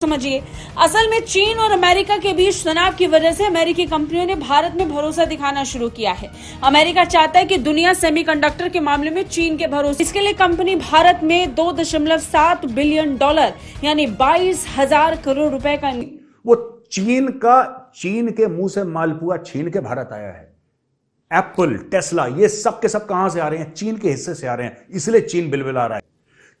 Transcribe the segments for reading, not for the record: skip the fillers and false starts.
समझिए, असल में चीन और अमेरिका के बीच तनाव की वजह से अमेरिकी कंपनियों ने भारत में भरोसा दिखाना शुरू किया है। अमेरिका चाहता है कि दुनिया सेमीकंडक्टर के मामले में चीन के भरोसे। इसके लिए कंपनी भारत में $2.7 बिलियन यानी 22,000 करोड़ रुपए का वो चीन के मुंह से मालपुआ छीन के भारत आया है। एप्पल, टेस्ला, ये सब के सब कहां से आ रहे हैं? चीन के हिस्से से आ रहे हैं, इसलिए चीन बिलबिला रहा है।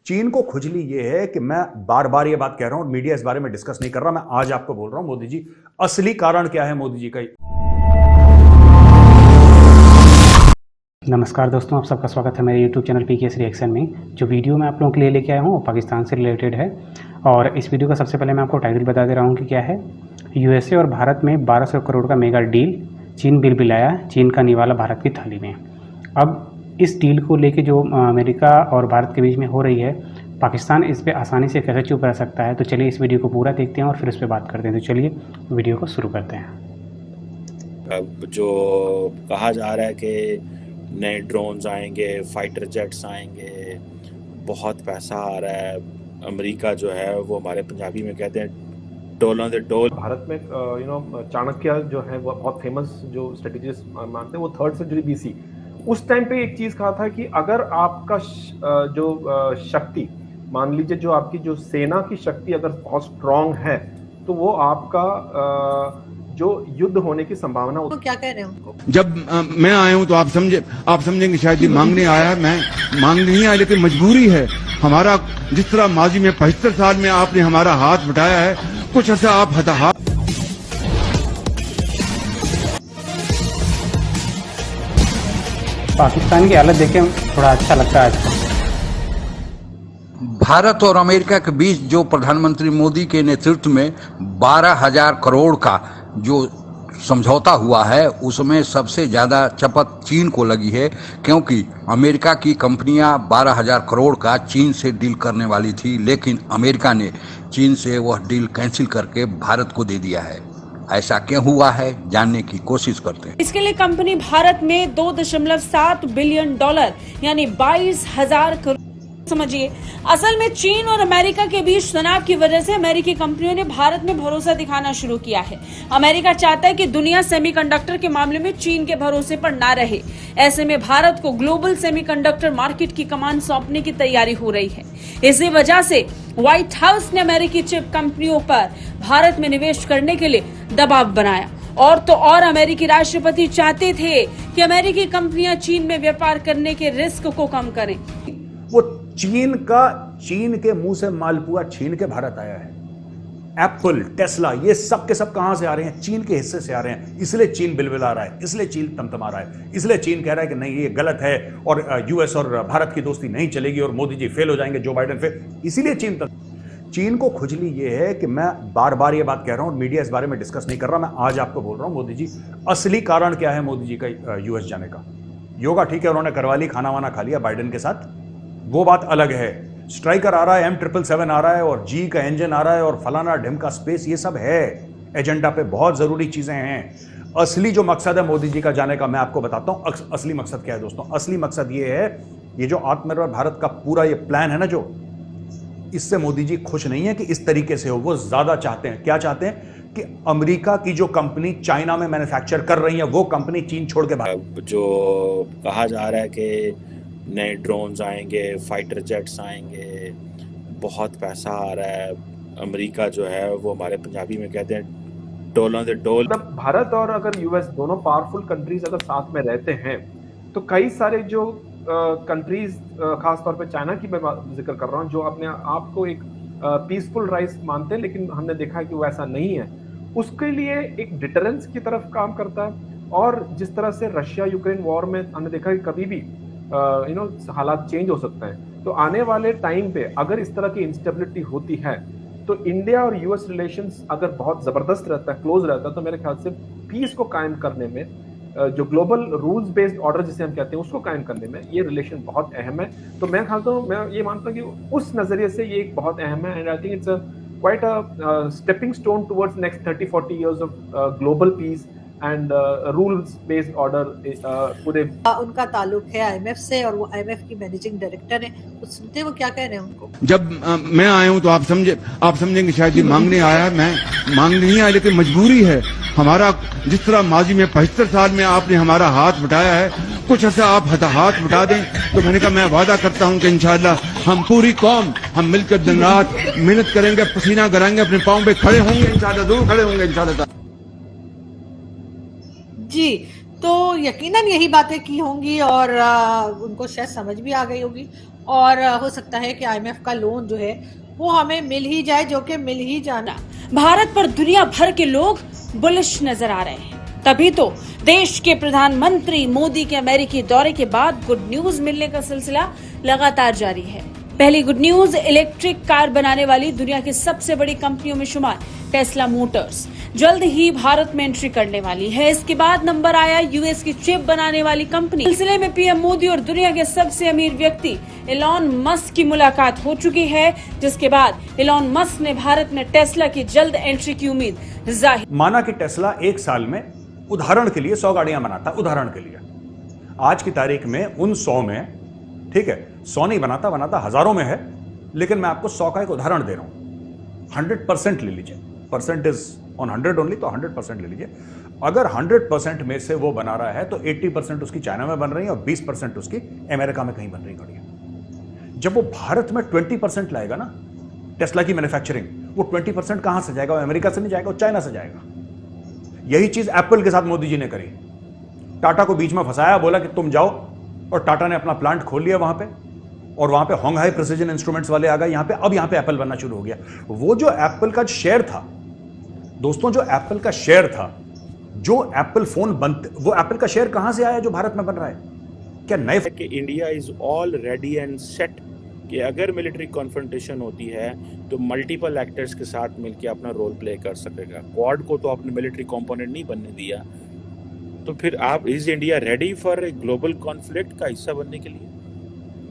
चीन को खुजली ये है कि मैं बार बार ये बात कह रहा हूं और मीडिया इस बारे में डिस्कस नहीं कर रहा। मैं आज आपको बोल रहा हूं, मोदी जी, असली कारण क्या है मोदी जी का। नमस्कार दोस्तों, आप सबका स्वागत है मेरे YouTube चैनल PKS रिएक्शन में। जो वीडियो मैं आप लोगों के लिए लेके आया हूँ वो पाकिस्तान से रिलेटेड है। और इस वीडियो का सबसे पहले मैं आपको टाइटल बता दे रहा हूँ कि क्या है। USA और भारत में 1200 करोड़ का मेगा डील, चीन बिलबिलाया, चीन का निवाला भारत की थाली में। अब इस डील को लेके जो अमेरिका और भारत के बीच में हो रही है, पाकिस्तान इस पे आसानी से कैसे चुप रह सकता है। तो चलिए इस वीडियो को पूरा देखते हैं और फिर इस पर बात करते हैं। तो चलिए वीडियो को शुरू करते हैं। अब जो कहा जा रहा है कि नए ड्रोन्स आएंगे, फाइटर जेट्स आएंगे, बहुत पैसा आ रहा है। अमेरिका जो है वो हमारे पंजाबी में कहते हैं डोलों दे डोल। भारत में चाणक्य जो है वो बहुत फेमस जो स्ट्रेटेजिस्ट मानते हैं, वो 3rd सेंचुरी BC उस टाइम पे एक चीज कहा था कि अगर आपका जो शक्ति, मान लीजिए जो आपकी जो सेना की शक्ति अगर बहुत स्ट्रांग है तो वो आपका जो युद्ध होने की संभावना। तो क्या कह रहे हो? जब मैं आया हूं तो आप समझेंगे शायद ये मांगने आया है। मैं मांगने नहीं आया, लेकिन मजबूरी है हमारा। जिस तरह माजी में 75 साल में आपने हमारा हाथ बटाया है, कुछ ऐसा आप हताहत। पाकिस्तान की हालत देखे थोड़ा अच्छा लगता है। भारत और अमेरिका के बीच जो प्रधानमंत्री मोदी के नेतृत्व में 12,000 करोड़ का जो समझौता हुआ है, उसमें सबसे ज्यादा चपत चीन को लगी है, क्योंकि अमेरिका की कंपनियां 12,000 करोड़ का चीन से डील करने वाली थी, लेकिन अमेरिका ने चीन से वह डील कैंसिल करके भारत को दे दिया है। ऐसा क्यों हुआ है, जानने की कोशिश करते हैं। इसके लिए कंपनी भारत में $2.7 बिलियन यानी 22,000 करोड़। समझिए, असल में चीन और अमेरिका के बीच तनाव की वजह से अमेरिकी कंपनियों ने भारत में भरोसा दिखाना शुरू किया है। अमेरिका चाहता है कि दुनिया सेमीकंडक्टर के मामले में चीन के भरोसे पर ना रहे। ऐसे में भारत को ग्लोबल सेमीकंडक्टर मार्केट की कमान सौंपने की तैयारी हो रही है। इसी वजह से व्हाइट हाउस ने अमेरिकी चिप कंपनियों पर भारत में निवेश करने के लिए दबाव बनाया। और तो और अमेरिकी राष्ट्रपति चाहते थे कि अमेरिकी कंपनियां चीन में व्यापार करने के रिस्क को कम करें। वो चीन के मुंह से मालपुआ छीन के भारत आया है। एप्पल, टेस्ला, ये सब के सब कहां से आ रहे हैं? चीन के हिस्से से आ रहे हैं, इसलिए चीन बिलबिला रहा है, इसलिए चीन तमतमा रहा है, इसलिए चीन कह रहा है कि नहीं ये गलत है और US और भारत की दोस्ती नहीं चलेगी और मोदी जी फेल हो जाएंगे, जो बाइडेन फेल। इसीलिए चीन को खुजली ये है कि मैं बार बार ये बात कह रहा हूं और मीडिया इस बारे में डिस्कस नहीं कर रहा। मैं आज आपको बोल रहा हूं, मोदी जी, असली कारण क्या है मोदी जी का US जाने का। योगा ठीक है, उन्होंने करवा ली, खाना वाना खा लिया बाइडेन के साथ, वो बात अलग है। स्ट्राइकर आ रहा है, M777 आ रहा है और G का इंजन आ रहा है और फलाना ढिम का स्पेस, ये सब है एजेंडा पे, बहुत जरूरी चीजें हैं। असली जो मकसद है मोदी जी का जाने का मैं आपको बताता हूं। असली मकसद क्या है दोस्तों? असली मकसद ये है, ये जो आत्मनिर्भर भारत का पूरा ये प्लान है ना, जो इससे मोदी जी खुश नहीं है कि इस तरीके से हो। वो ज्यादा चाहते हैं, क्या चाहते हैं कि अमेरिका की जो कंपनी चाइना में मैन्युफैक्चर कर रही है, वो कंपनी चीन छोड़ के भाग। जो कहा जा रहा है कि नए ड्रोन्स आएंगे, फाइटर जेट्स आएंगे, बहुत पैसा आ रहा है। अमेरिका जो है वो हमारे पंजाबी में कहते हैं डोलों दे डोल। मतलब भारत और अगर US दोनों पावरफुल कंट्रीज अगर साथ में रहते हैं तो कई सारे जो कंट्रीज, खासतौर पे चाइना की मैं जिक्र कर रहा हूँ, जो अपने आप को एक पीसफुल राइस मानते हैं, लेकिन हमने देखा है कि वो ऐसा नहीं है। उसके लिए एक डिटरेंस की तरफ काम करता है। और जिस तरह से रशिया यूक्रेन वॉर में हमने देखा कि कभी भी हालात चेंज हो सकते हैं, तो आने वाले टाइम पे अगर इस तरह की इंस्टेबिलिटी होती है तो इंडिया और US रिलेशंस अगर बहुत जबरदस्त रहता है, क्लोज रहता है, तो मेरे ख्याल से पीस को कायम करने में, जो ग्लोबल रूल्स बेस्ड ऑर्डर जिसे हम कहते हैं, उसको कायम करने में ये रिलेशन बहुत अहम है। तो मैं ये मानता हूँ कि उस नजरिए से ये एक बहुत अहम है। And I think it's quite a stepping stone towards next 30-40 years of global peace and rules based order पूरे। उनका ताल्लुक है आईएमएफ से और वो आईएमएफ की मैनेजिंग डायरेक्टर है, तो सुनते हैं वो क्या कह रहे हैं उनको। जब मैं आया हूं तो आप समझेंगे शायद ये मांगने आया है, मैं मांगने नहीं आया, लेकिन मजबूरी है हमारा। जिस तरह माजी में 75 साल में आपने हमारा हाथ बटाया है, कुछ ऐसा आप हाथ बटा दें। तो मैंने कहा मैं वादा करता हूं कि इंशाल्लाह हम पूरी कौम हम मिलकर दिन रात मेहनत करेंगे, पसीना कराएंगे, अपने पांव पे खड़े होंगे इंशाल्लाह, जरूर खड़े होंगे इंशाल्लाह। जी, तो यकीनन यही बातें की होंगी और उनको शायद समझ भी आ गई होगी और हो सकता है कि आईएमएफ का लोन जो है वो हमें मिल ही जाए, जो कि मिल ही जाना। भारत पर दुनिया भर के लोग बुलिश नजर आ रहे हैं, तभी तो देश के प्रधानमंत्री मोदी के अमेरिकी दौरे के बाद गुड न्यूज मिलने का सिलसिला लगातार जारी है। पहली गुड न्यूज इलेक्ट्रिक कार बनाने वाली दुनिया की सबसे बड़ी कंपनियों में शुमार टेस्ला मोटर्स जल्द ही भारत में एंट्री करने वाली है। इसके बाद नंबर आया यूएस की चिप बनाने वाली कंपनी। सिलसिले में पीएम मोदी और दुनिया के सबसे अमीर व्यक्ति एलॉन मस्क की मुलाकात हो चुकी है, जिसके बाद एलॉन मस्क ने भारत में टेस्ला की जल्द एंट्री की उम्मीद जाहिर। माना कि टेस्ला एक साल में उदाहरण के लिए 100 गाड़ियां बनाता, उदाहरण के लिए आज की तारीख में उन 100 में, ठीक है 100 नहीं बनाता हजारों में है, लेकिन मैं आपको 100 का एक उदाहरण दे रहा हूं। 100% ले लीजिए, परसेंट इज ऑन 100 ओनली, तो 100% ले लीजिए। अगर 100% में से वो बना रहा है तो 80% उसकी चाइना में बन रही है और 20% उसकी अमेरिका में कहीं बन रही गाड़ियां। जब वो भारत में 20% लाएगा ना टेस्ला की मैन्युफैक्चरिंग, वो 20% कहां से जाएगा? वो अमेरिका से नहीं जाएगा, वो चाइना से जाएगा। यही चीज एप्पल के साथ मोदी जी ने करी। टाटा को बीच में फंसाया, बोला कि तुम जाओ, और टाटा ने अपना प्लांट खोल लिया वहां पे, और वहां पे होंगहाई प्रिसिजन इंस्ट्रूमेंट्स वाले आ गए यहां पे। अब यहां पे एप्पल बनना शुरू हो गया। वो जो एप्पल का शेयर था दोस्तों, जो एप्पल का शेयर था, जो एप्पल फोन बनते, वो एप्पल का शेयर कहां से आया जो भारत में बन रहा है? क्या नए कि India is all ready and set कि अगर मिलिट्री कॉन्फ्रंटेशन होती है तो मल्टीपल एक्टर्स के साथ मिलकर अपना रोल प्ले कर सकेगा। क्वाड को तो आपने मिलिट्री कंपोनेंट नहीं बनने दिया, तो फिर आप is India ready for a global conflict का हिस्सा बनने के लिए?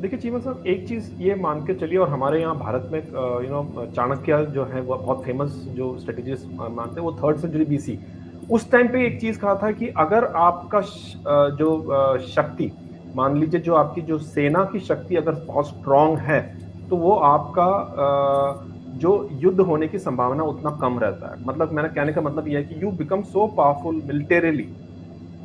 देखिए चीमन साहब, एक चीज़ ये मान के चलिए, और हमारे यहाँ भारत में चाणक्य जो है वो बहुत फेमस जो स्ट्रेटेजिस्ट मानते हैं, वो 3rd सेंचुरी BC उस टाइम पे एक चीज़ कहा था कि अगर आपका जो शक्ति, मान लीजिए जो आपकी जो सेना की शक्ति अगर बहुत स्ट्रांग है, तो वो आपका जो युद्ध होने की संभावना उतना कम रहता है। मतलब मैंने कहने का मतलब यह है कि you become so powerful militarily,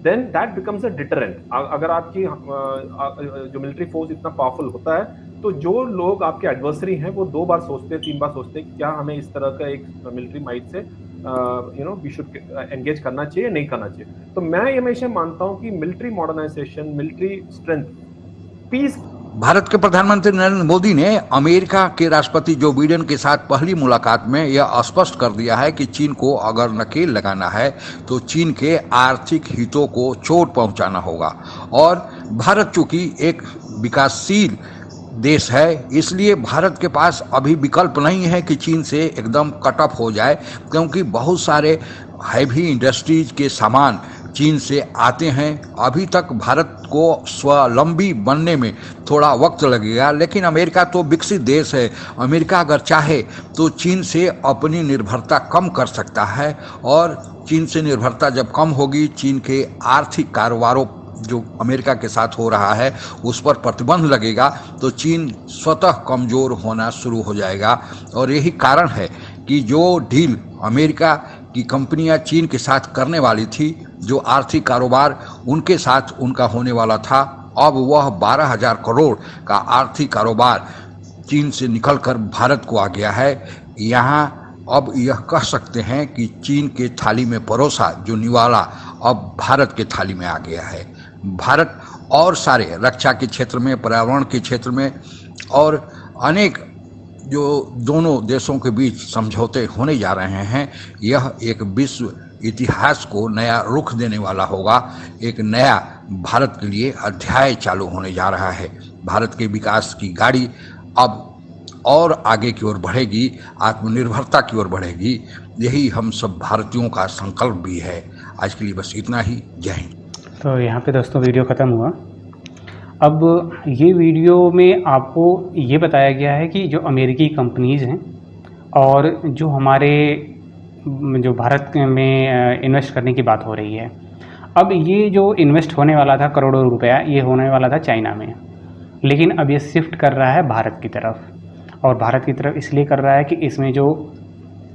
then that becomes a deterrent. अगर आपकी जो मिलिट्री फोर्स इतना पावरफुल होता है, तो जो लोग आपके एडवर्सरी हैं वो 2 बार सोचते हैं, 3 बार सोचते हैं कि क्या हमें इस तरह का एक मिलिट्री माइट से वी शुड एंगेज करना चाहिए, नहीं करना चाहिए। तो मैं ये हमेशा मानता हूं कि military modernisation, military strength, peace. Bharat के प्रधानमंत्री नरेंद्र मोदी ने अमेरिका के राष्ट्रपति जो बाइडेन के साथ पहली मुलाकात में यह स्पष्ट कर दिया है कि चीन को अगर नकेल लगाना है तो चीन के आर्थिक हितों को चोट पहुंचाना होगा। और भारत चूंकि एक विकासशील देश है, इसलिए भारत के पास अभी विकल्प नहीं है कि चीन से एकदम कट ऑफ हो जाए, क्योंकि बहुत सारे हैवी इंडस्ट्रीज के सामान चीन से आते हैं। अभी तक भारत को स्वावलंबी बनने में थोड़ा वक्त लगेगा, लेकिन अमेरिका तो विकसित देश है। अमेरिका अगर चाहे तो चीन से अपनी निर्भरता कम कर सकता है, और चीन से निर्भरता जब कम होगी, चीन के आर्थिक कारोबारों जो अमेरिका के साथ हो रहा है उस पर प्रतिबंध लगेगा, तो चीन स्वतः कमज़ोर होना शुरू हो जाएगा। और यही कारण है कि जो डील अमेरिका की कंपनियां चीन के साथ करने वाली थी, जो आर्थिक कारोबार उनके साथ उनका होने वाला था, अब वह 12,000 करोड़ का आर्थिक कारोबार चीन से निकलकर भारत को आ गया है। यहाँ अब यह कह सकते हैं कि चीन के थाली में परोसा जो निवाला अब भारत के थाली में आ गया है। भारत और सारे रक्षा के क्षेत्र में, पर्यावरण के क्षेत्र में और अनेक जो दोनों देशों के बीच समझौते होने जा रहे हैं, यह एक विश्व इतिहास को नया रुख देने वाला होगा। एक नया भारत के लिए अध्याय चालू होने जा रहा है। भारत के विकास की गाड़ी अब और आगे की ओर बढ़ेगी, आत्मनिर्भरता की ओर बढ़ेगी। यही हम सब भारतीयों का संकल्प भी है। आज के लिए बस इतना ही। जय हिंद। तो यहाँ पे दोस्तों वीडियो ख़त्म हुआ। अब ये वीडियो में आपको ये बताया गया है कि जो अमेरिकी कंपनीज़ हैं और जो हमारे जो भारत में इन्वेस्ट करने की बात हो रही है। अब ये जो इन्वेस्ट होने वाला था करोड़ों रुपया, ये होने वाला था चाइना में, लेकिन अब ये शिफ्ट कर रहा है भारत की तरफ। और भारत की तरफ इसलिए कर रहा है कि इसमें जो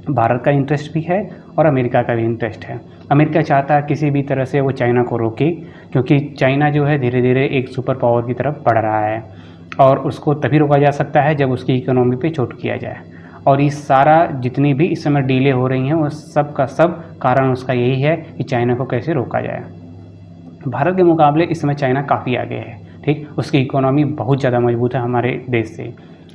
भारत का इंटरेस्ट भी है और अमेरिका का भी इंटरेस्ट है। अमेरिका चाहता है किसी भी तरह से वो चाइना को रोके, क्योंकि चाइना जो है धीरे धीरे एक सुपर पावर की तरफ बढ़ रहा है और उसको तभी रोका जा सकता है जब उसकी इकोनॉमी पे चोट किया जाए। और ये सारा जितनी भी इस समय डीले हो रही हैं वो सब का सब कारण उसका यही है कि चाइना को कैसे रोका जाए। भारत के मुकाबले इस समय चाइना काफ़ी आगे है, ठीक, उसकी इकोनॉमी बहुत ज़्यादा मजबूत है हमारे देश से।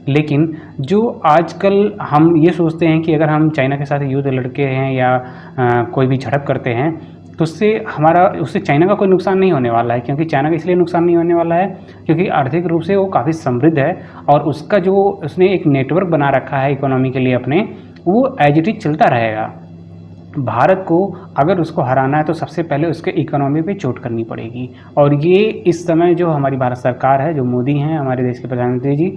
लेकिन जो आजकल हम ये सोचते हैं कि अगर हम चाइना के साथ युद्ध लड़के हैं या कोई भी झड़प करते हैं तो उससे चाइना का कोई नुकसान नहीं होने वाला है। क्योंकि चाइना का इसलिए नुकसान नहीं होने वाला है क्योंकि आर्थिक रूप से वो काफ़ी समृद्ध है और उसका जो उसने एक नेटवर्क बना रखा है इकोनॉमी के लिए अपने, वो एज इट इज चलता रहेगा। भारत को अगर उसको हराना है तो सबसे पहले उसके इकोनॉमी पे चोट करनी पड़ेगी। और ये इस समय जो हमारी भारत सरकार है, जो मोदी हैं हमारे देश के प्रधानमंत्री जी,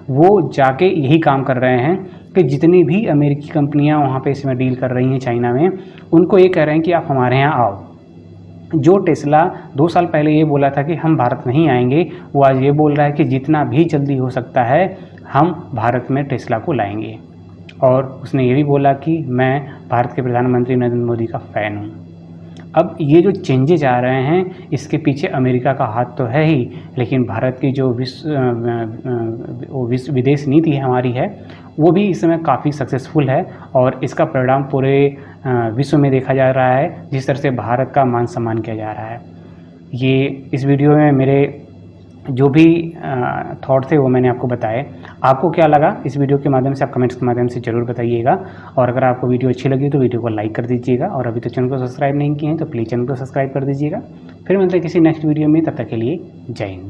वो जाके यही काम कर रहे हैं कि जितनी भी अमेरिकी कंपनियां वहाँ पे इसमें डील कर रही हैं चाइना में, उनको ये कह रहे हैं कि आप हमारे यहाँ आओ। जो टेस्ला 2 साल पहले ये बोला था कि हम भारत नहीं आएंगे, वो आज ये बोल रहा है कि जितना भी जल्दी हो सकता है हम भारत में टेस्ला को लाएंगे। और उसने ये भी बोला कि मैं भारत के प्रधानमंत्री नरेंद्र मोदी का फ़ैन हूँ। अब ये जो चेंजेज आ रहे हैं इसके पीछे अमेरिका का हाथ तो है ही, लेकिन भारत की जो विदेश नीति हमारी है वो भी इस समय काफ़ी सक्सेसफुल है और इसका परिणाम पूरे विश्व में देखा जा रहा है, जिस तरह से भारत का मान सम्मान किया जा रहा है। ये इस वीडियो में मेरे जो भी थॉट थे वो मैंने आपको बताए। आपको क्या लगा इस वीडियो के माध्यम से आप कमेंट्स के माध्यम से ज़रूर बताइएगा। और अगर आपको वीडियो अच्छी लगी तो वीडियो को लाइक कर दीजिएगा और अभी तक चैनल को सब्सक्राइब नहीं किए हैं तो प्लीज़ चैनल को सब्सक्राइब कर दीजिएगा। फिर मिलते हैं किसी नेक्स्ट वीडियो में, तब तक के लिए जय हिंद।